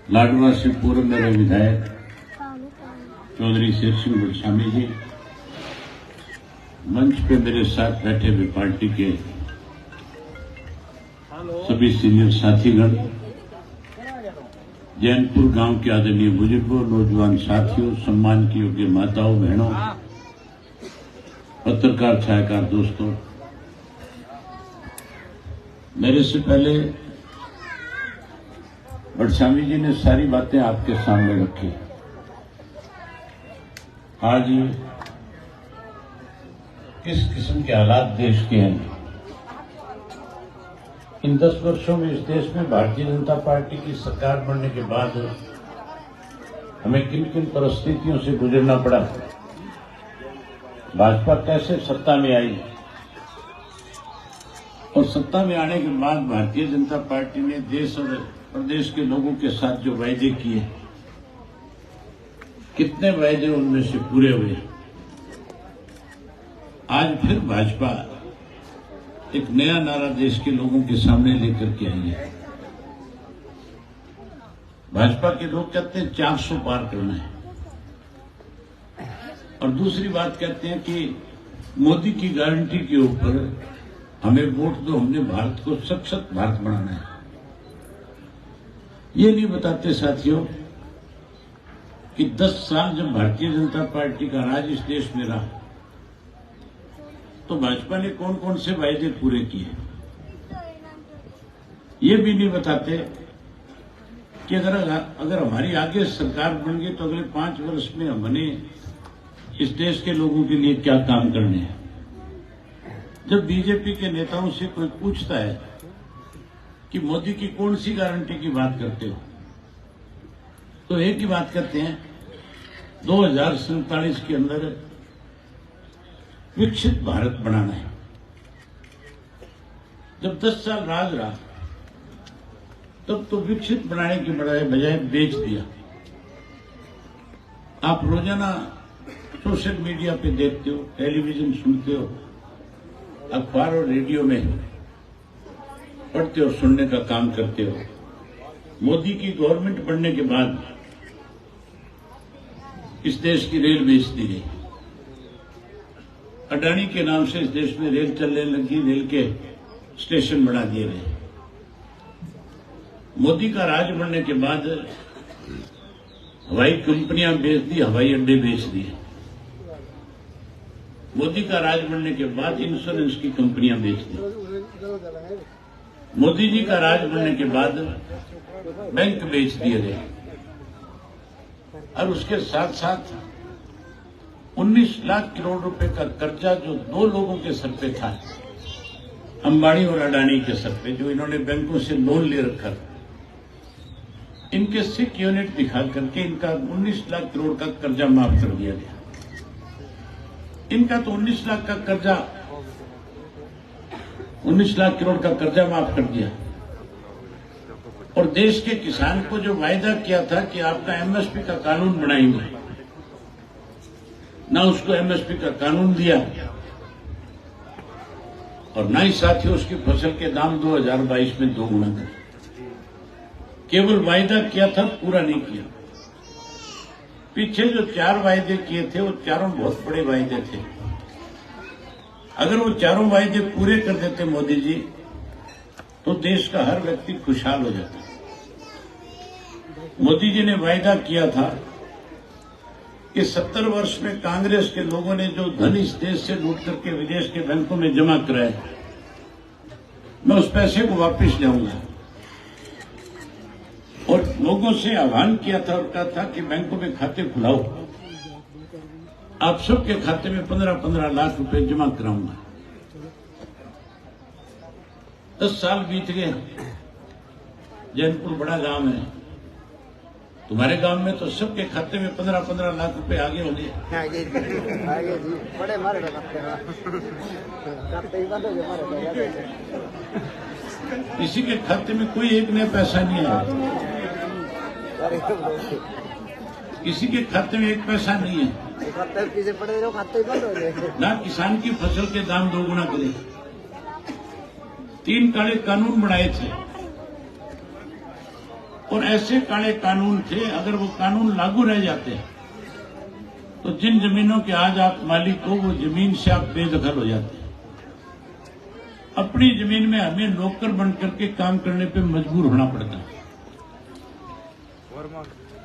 लाडवा से पूर्व मेरे विधायक चौधरी शेर सिंह गोस्वामी जी, मंच पे मेरे साथ बैठे हुए पार्टी के सभी सीनियर साथीगण, जैनपुर गांव के आदरणीय बुजुर्गों, नौजवान साथियों, सम्मान की योग्य माताओं, बहनों, पत्रकार छायाकार दोस्तों, मेरे से पहले गोस्वामी जी ने सारी बातें आपके सामने रखी। आज किस किस्म के हालात देश के हैं, इन 10 वर्षों में इस देश में भारतीय जनता पार्टी की सरकार बनने के बाद हमें किन किन परिस्थितियों से गुजरना पड़ा, भाजपा कैसे सत्ता में आई और सत्ता में आने के बाद भारतीय जनता पार्टी ने देश और प्रदेश के लोगों के साथ जो वायदे किए, कितने वायदे उनमें से पूरे हुए। आज फिर भाजपा एक नया नारा देश के लोगों के सामने लेकर के आई है। भाजपा के लोग कहते हैं 400 पार करना है, और दूसरी बात कहते हैं कि मोदी की गारंटी के ऊपर हमें वोट दो, हमने भारत को सशक्त भारत बनाना है। ये नहीं बताते साथियों कि 10 साल जब भारतीय जनता पार्टी का राज इस देश में रहा तो भाजपा ने कौन कौन से वायदे पूरे किए। ये भी नहीं बताते कि अगर हमारी आगे सरकार बन गई तो अगले 5 वर्ष में हमने इस देश के लोगों के लिए क्या काम करने हैं। जब बीजेपी के नेताओं से कोई पूछता है कि मोदी की कौन सी गारंटी की बात करते हो, तो एक ही बात कहते हैं, 2047 के अंदर विकसित भारत बनाना है। जब 10 साल राज रहा तब तो विकसित बनाने की बजाय बेच दिया। आप रोजाना सोशल मीडिया पे देखते हो, टेलीविजन सुनते हो, अखबार और रेडियो में पढ़ते और सुनने का काम करते हो। मोदी की गवर्नमेंट बनने के बाद इस देश की रेल बेच दी गई। अडानी के नाम से इस देश में रेल चलने लगी, रेल के स्टेशन बना दिए गए। मोदी का राज बनने के बाद हवाई कंपनियां बेच दी, हवाई अड्डे बेच दिए। मोदी का राज बनने के बाद इंश्योरेंस की कंपनियां बेच दी। मोदी जी का राज बनने के बाद बैंक बेच दिए गए, और उसके साथ साथ 19 लाख करोड़ रुपए का कर्जा जो 2 लोगों के सर पे था, अंबानी और अडानी के सर पे, जो इन्होंने बैंकों से लोन ले रखा था, इनके सिक यूनिट दिखा करके इनका 19 लाख करोड़ का कर्जा माफ कर दिया गया। इनका तो 19 लाख का कर्जा, 19 लाख करोड़ का कर्जा माफ कर दिया। और देश के किसान को जो वायदा किया था कि आपका एमएसपी का कानून बनाएंगे, ना उसको एमएसपी का कानून दिया, और ना ही साथियों उसकी फसल के दाम 2022 में 2 गुना कर। केवल वायदा किया था, पूरा नहीं किया। पीछे जो 4 वायदे किए थे वो चारों बहुत बड़े वायदे थे। अगर वो चारों वायदे पूरे कर देते मोदी जी तो देश का हर व्यक्ति खुशहाल हो जाता। मोदी जी ने वायदा किया था कि 70 वर्ष में कांग्रेस के लोगों ने जो धन इस देश से लूट करके विदेश के बैंकों में जमा कराया, मैं उस पैसे को वापस लाऊंगा। और लोगों से आह्वान किया था और कहा था कि बैंकों में खाते खुलाओ, आप सबके खाते में 15-15 लाख रुपए जमा कराऊंगा। 10 साल बीत गए। जैनपुर बड़ा गांव है, तुम्हारे गांव में तो सबके खाते में 15-15 लाख रुपए आगे होंगे। किसी के खाते में कोई एक नया पैसा नहीं आया, किसी के खाते में 1 पैसा नहीं है। ना किसान की फसल के दाम 2 गुना करे। 3 काले कानून बनाए थे और ऐसे काले कानून थे, अगर वो कानून लागू रह जाते तो जिन जमीनों के आज आप मालिक हो वो जमीन से आप बेदखल हो जाते। अपनी जमीन में हमें नौकर बन करके काम करने पे मजबूर होना पड़ता।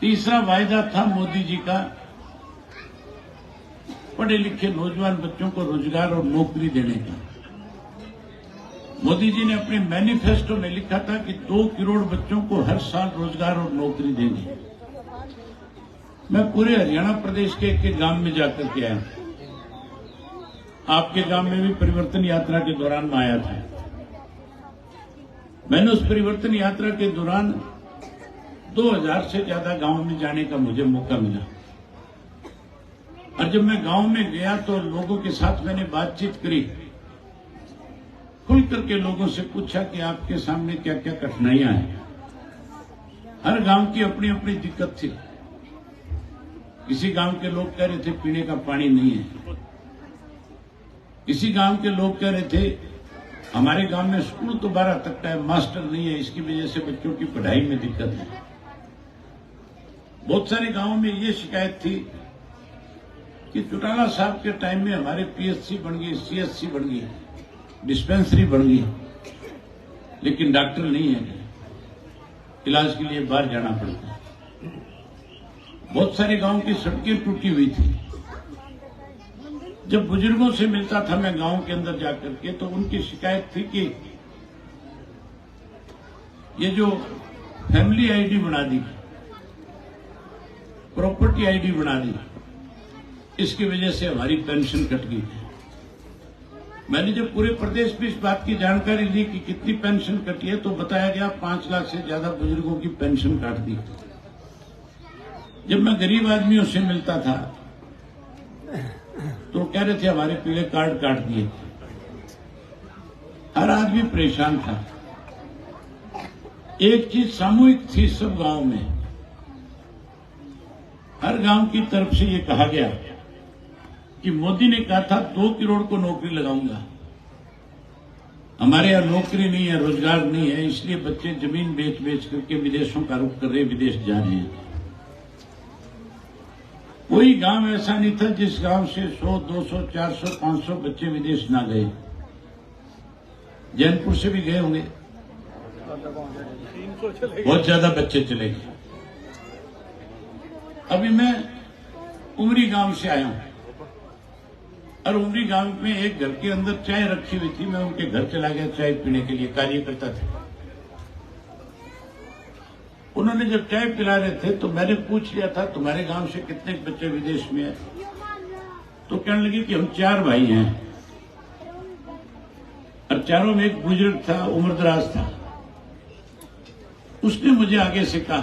तीसरा वायदा था मोदी जी का पढ़े लिखे नौजवान बच्चों को रोजगार और नौकरी देने का। मोदी जी ने अपने मैनिफेस्टो में लिखा था कि 2 करोड़ बच्चों को हर साल रोजगार और नौकरी देंगे। मैं पूरे हरियाणा प्रदेश के एक गांव में जाकर के आया। आपके गांव में भी परिवर्तन यात्रा के दौरान मैं आया था। मैंने उस परिवर्तन यात्रा के दौरान 2000 से ज्यादा गांव में जाने का मुझे मौका मिला। और जब मैं गांव में गया तो लोगों के साथ मैंने बातचीत करी, खुल करके लोगों से पूछा कि आपके सामने क्या क्या कठिनाइयां हैं। हर गांव की अपनी अपनी दिक्कत थी। किसी गांव के लोग कह रहे थे पीने का पानी नहीं है, किसी गांव के लोग कह रहे थे हमारे गांव में स्कूल तो 12 तक का है, मास्टर नहीं है, इसकी वजह से बच्चों की पढ़ाई में दिक्कत है। बहुत सारे गांवों में ये शिकायत थी कि चौटाला साहब के टाइम में हमारे पीएचसी बन गई, सीएचसी बन गई, डिस्पेंसरी बन गई, लेकिन डॉक्टर नहीं है, इलाज के लिए बाहर जाना पड़ता है। बहुत सारे गांव की सड़कें टूटी हुई थी। जब बुजुर्गों से मिलता था मैं गांव के अंदर जाकर के, तो उनकी शिकायत थी कि ये जो फैमिली आईडी बना दी, प्रॉपर्टी आईडी बना दी, इसकी वजह से हमारी पेंशन कट गई। मैंने जब पूरे प्रदेश में इस बात की जानकारी ली कि कितनी पेंशन कटी है, तो बताया गया 5 लाख से ज्यादा बुजुर्गों की पेंशन काट दी। जब मैं गरीब आदमियों से मिलता था तो कह रहे थे हमारे पीले कार्ड काट दिए। हर आदमी परेशान था। एक चीज सामूहिक थी सब गांव में। हर गांव की तरफ से ये कहा गया कि मोदी ने कहा था 2 करोड़ को नौकरी लगाऊंगा। हमारे यहां नौकरी नहीं है, रोजगार नहीं है, इसलिए बच्चे जमीन बेच बेच करके विदेशों का रुख कर रहे, विदेश जा रहे हैं। कोई गांव ऐसा नहीं था जिस गांव से 100, 200, 400, 500 बच्चे विदेश ना गए। जैनपुर से भी गए होंगे, बहुत ज्यादा बच्चे चले गए। अभी मैं उमरी गांव से आया हूं और उमरी गांव में एक घर के अंदर चाय रखी हुई थी। मैं उनके घर चला गया चाय पीने के लिए, कार्यकर्ता थे। उन्होंने जब चाय पिला रहे थे तो मैंने पूछ लिया था तुम्हारे गांव से कितने बच्चे विदेश में हैं? तो कहने लगे कि हम 4 भाई हैं और चारों में एक बुजुर्ग था, उम्रदराज था। उसने मुझे आगे से कहा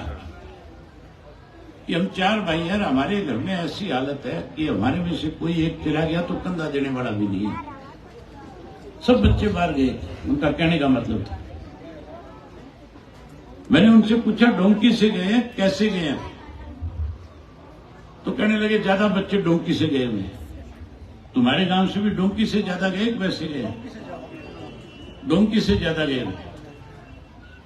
कि हम 4 भाई हैं, हमारे घर में ऐसी हालत है कि हमारे में से कोई एक चला गया तो कंधा देने वाला भी नहीं है, सब बच्चे बाहर गए। उनका कहने का मतलब था। मैंने उनसे पूछा डोंकी से गए हैं, कैसे गए हैं? तो कहने लगे ज्यादा बच्चे डोंकी से गए हुए हैं। तुम्हारे गांव से भी डोंकी से ज्यादा गए, वैसे गए? डोंकी से ज्यादा गए।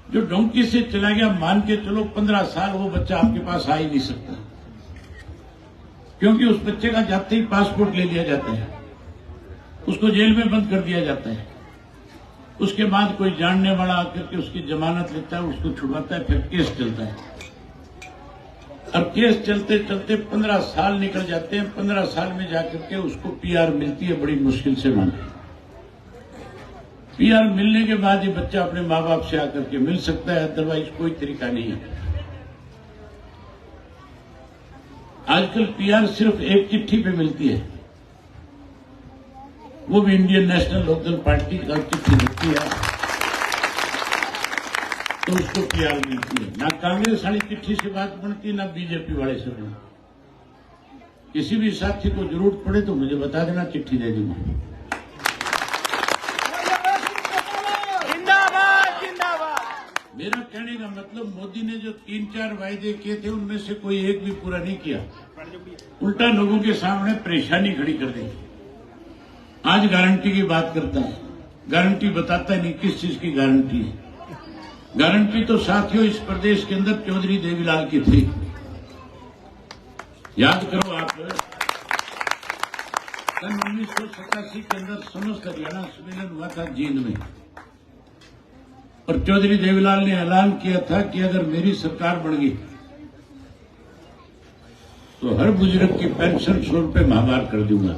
जो डोंकी से चला गया, मान के चलो 15 साल वो बच्चा आपके पास आ ही नहीं सकता, क्योंकि उस बच्चे का जाते ही पासपोर्ट ले लिया जाता है, उसको जेल में बंद कर दिया जाता है। उसके बाद कोई जानने वाला आकर के उसकी जमानत लेता है, उसको छुड़वाता है, फिर केस चलता है। और केस चलते चलते 15 साल निकल जाते हैं। 15 साल में जाकर के उसको पीआर मिलती है, बड़ी मुश्किल से मांगे। पीआर मिलने के बाद ये बच्चा अपने माँ बाप से आकर के मिल सकता है, अदरवाइज कोई तरीका नहीं है। आजकल पीआर सिर्फ एक चिट्ठी पे मिलती है, वो भी इंडियन नेशनल लोकदल पार्टी का चिट्ठी लिखती है तो उसको पीआर मिलती है। ना कांग्रेस वाली चिट्ठी से बात बनती, ना बीजेपी वाले से बनती। किसी भी साथी को जरूरत पड़े तो मुझे बता देना, चिट्ठी दे दूंगा। मेरा कहने का मतलब, मोदी ने जो 3-4 वायदे किए थे उनमें से कोई एक भी पूरा नहीं किया, उल्टा लोगों के सामने परेशानी खड़ी कर दी। आज गारंटी की बात करता है, गारंटी बताता नहीं किस चीज की गारंटी है। गारंटी तो साथियों इस प्रदेश के अंदर चौधरी देवीलाल की थी। याद करो आप, सन 1987 के अंदर समस्त हरियाणा सम्मेलन हुआ था जींद में, और चौधरी देवीलाल ने ऐलान किया था कि अगर मेरी सरकार बन गई तो हर बुजुर्ग की पेंशन 100 रुपये माहवार कर दूंगा।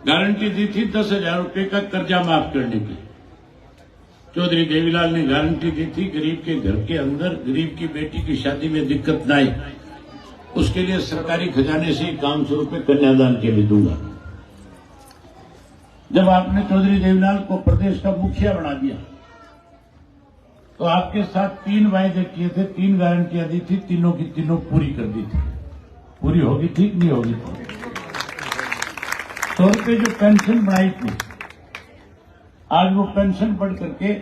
गारंटी दी थी 10,000 रुपये का कर्जा माफ करने की। चौधरी देवीलाल ने गारंटी दी थी गरीब के घर के अंदर गरीब की बेटी की शादी में दिक्कत न आए, उसके लिए सरकारी खजाने से 500 रुपये कन्यादान के लिए दूंगा। जब आपने चौधरी देवीलाल को प्रदेश का मुखिया बना दिया तो आपके साथ 3 वायदे किए थे, 3 गारंटियां दी थी, तीनों की तीनों पूरी कर दी थी। पूरी होगी, ठीक नहीं होगी? 100 रुपये जो पेंशन बनाई थी, आज वो पेंशन बढ़ करके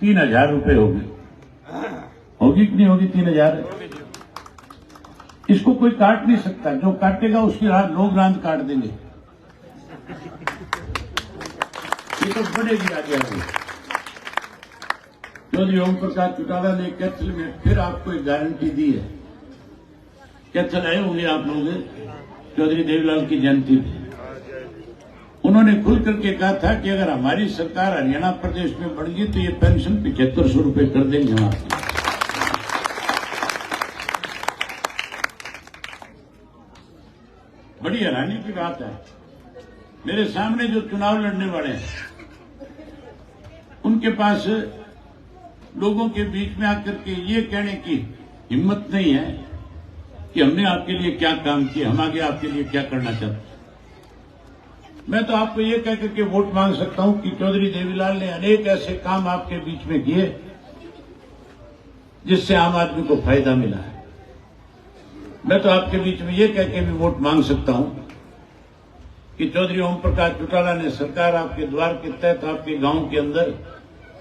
3,000 रुपये होगी। होगी कि नहीं होगी? 3,000। इसको कोई काट नहीं सकता, जो काटेगा उसकी लोग रांद काट देंगे। ये तो बढ़ेगी आगे। चौधरी ओम प्रकाश चौटाला ने कैथल में फिर आपको एक गारंटी दी है। कैथल आए होंगे आप लोग, चौधरी देवीलाल की जयंती पे उन्होंने खुल करके कहा था कि अगर हमारी सरकार हरियाणा प्रदेश में बढ़ गई तो ये पेंशन 7500 रुपये कर देंगे हम आपको। बड़ी हैरानी की बात है, मेरे सामने जो चुनाव लड़ने वाले हैं उनके पास लोगों के बीच में आकर के ये कहने की हिम्मत नहीं है कि हमने आपके लिए क्या काम किया, हम आगे आपके लिए क्या करना चाहते हैं। मैं तो आपको ये कह करके वोट मांग सकता हूं कि चौधरी देवीलाल ने अनेक ऐसे काम आपके बीच में किए जिससे आम आदमी को फायदा मिला है। मैं तो आपके बीच में ये कह के भी वोट मांग सकता हूं कि चौधरी ओम प्रकाश चौटाला ने सरकार आपके द्वार के तहत आपके गांव के अंदर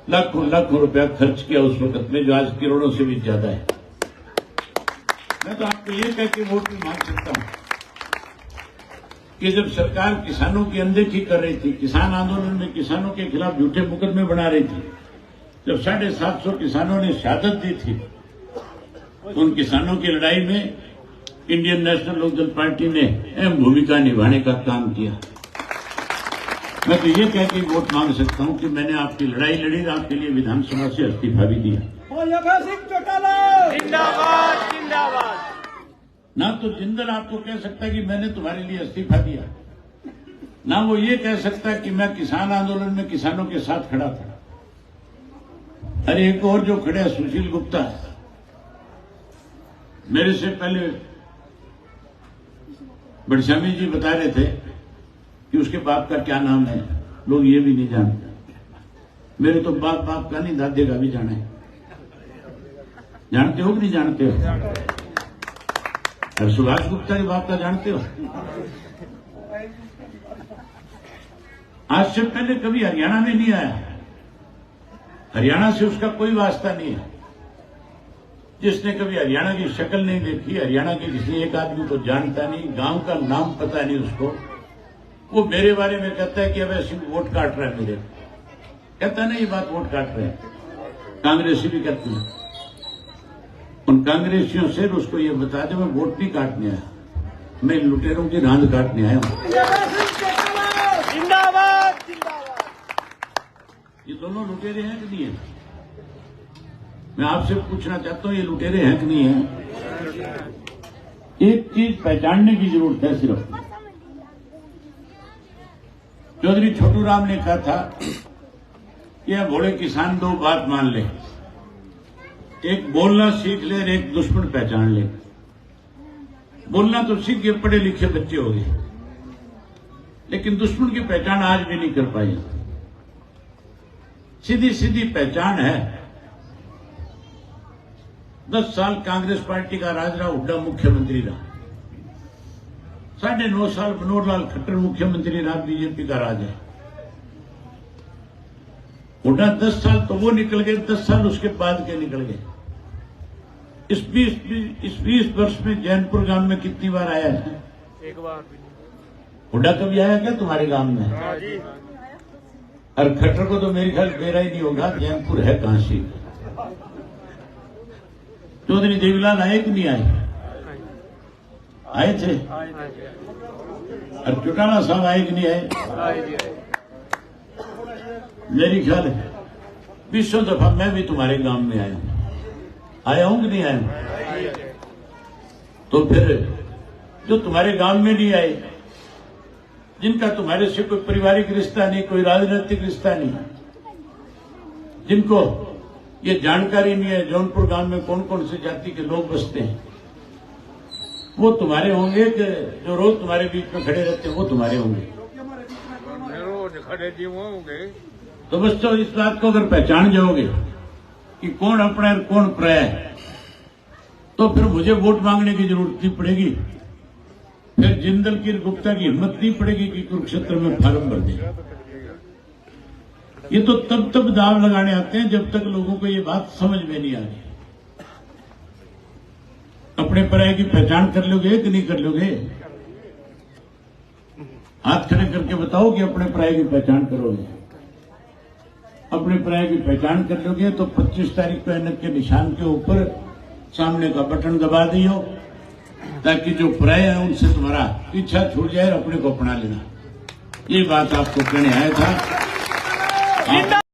लाखों लाखों रुपया खर्च किया उस वक्त में, जो आज करोड़ों से भी ज्यादा है। मैं तो आपको ये कह के वोट भी मांग सकता हूं कि जब सरकार किसानों की अनदेखी कर रही थी, किसान आंदोलन में किसानों के खिलाफ झूठे मुकदमे बना रही थी, जब 750 किसानों ने शहादत दी थी, तो उन किसानों की लड़ाई में इंडियन नेशनल लोकदल पार्टी ने अहम भूमिका निभाने का काम किया। मैं तो ये कह के वोट मांग सकता हूं कि मैंने आपकी लड़ाई लड़ी, आपके लिए विधानसभा से इस्तीफा भी दिया। जिंदाबाद जिंदाबाद। ना तो जिंदल आपको कह सकता कि मैंने तुम्हारे लिए इस्तीफा दिया, ना वो ये कह सकता कि मैं किसान आंदोलन में किसानों के साथ खड़ा था। अरे एक और जो खड़े सुशील गुप्ता, मेरे से पहले बड़शामी जी बता रहे थे कि उसके बाप का क्या नाम है, लोग ये भी नहीं जानते। मेरे तो बाप का नहीं, दादे का भी जाना है। जानते हो कि नहीं जानते हो? और सुभाष गुप्ता के बाप का जानते हो? आज से पहले कभी हरियाणा में नहीं आया, हरियाणा से उसका कोई वास्ता नहीं है। जिसने कभी हरियाणा की शक्ल नहीं देखी, हरियाणा के किसी एक आदमी को जानता नहीं, गांव का नाम पता नहीं उसको, वो मेरे बारे में कहता है कि अब ऐसे वोट काट रहा है मेरे। कहता नहीं ये बात वोट काट रहे हैं, कांग्रेसी भी कहती है। उन कांग्रेसियों से उसको ये बता दे मैं वोट नहीं काटने आया, मैं लुटेरों की रांद काटने आया हूं। जिंदाबाद जिंदाबाद। ये दोनों लुटेरे हैं कि नहीं है? मैं आपसे पूछना चाहता हूं ये लुटेरे हैं कि नहीं है? एक चीज पहचानने की जरूरत है सिर्फ। चौधरी छोटू राम ने कहा था कि यह भोले किसान दो बात मान ले, एक बोलना सीख ले और एक दुश्मन पहचान ले। बोलना तो सीख के पढ़े लिखे बच्चे हो गए, लेकिन दुश्मन की पहचान आज भी नहीं कर पाए। सीधी सीधी पहचान है। 10 साल कांग्रेस पार्टी का राज रहा, हुड्डा मुख्यमंत्री रहा। 9.5 साल मनोहर लाल खट्टर मुख्यमंत्री रहा, बीजेपी का राज है। हुड्डा 10 साल तो वो निकल गए, 10 साल उसके बाद के निकल गए। इस 20 वर्ष में जैनपुर गांव में कितनी बार आया है? एक बार भी। हुड्डा कभी आया क्या तुम्हारे गांव में? और खट्टर को तो मेरे ख्याल बेरा ही नहीं होगा, जैनपुर है कहां से। चौधरी देवीलाल आए कि नहीं आए? आए थे। और चौटाला साहब आए कि नहीं आए? मेरी ख्याल 20 दफा मैं भी तुम्हारे गांव में आया हूं कि नहीं आया हूं? तो फिर जो तुम्हारे गांव में नहीं आए, जिनका तुम्हारे से कोई पारिवारिक रिश्ता नहीं, कोई राजनीतिक रिश्ता नहीं, जिनको ये जानकारी नहीं है जौनपुर गांव में कौन कौन से जाति के लोग बसते हैं, वो तुम्हारे होंगे कि जो रोज तुम्हारे बीच में खड़े रहते हैं वो तुम्हारे होंगे? रोज खड़े जी होंगे। तो बस तो इस बात को अगर पहचान जाओगे कि कौन अपना और कौन पराया है, तो फिर मुझे वोट मांगने की जरूरत नहीं पड़ेगी। फिर जिंदल की गुप्ता की हिम्मत नहीं पड़ेगी कि कुरुक्षेत्र में फार्म भर दें। ये तो तब दाव लगाने आते हैं जब तक लोगों को ये बात समझ में नहीं आ रही। अपने पराये की पहचान कर लोगे कि नहीं कर लोगे? हाथ खड़े करके बताओ कि अपने पराये की पहचान करोगे। अपने पराये की पहचान कर लोगे तो 25 तारीख को ऐनक के निशान के ऊपर सामने का बटन दबा दियो, ताकि जो पराये हैं उनसे तुम्हारा पीछा छूट जाए और अपने को अपना लेना। ये बात आपको कहने आया था।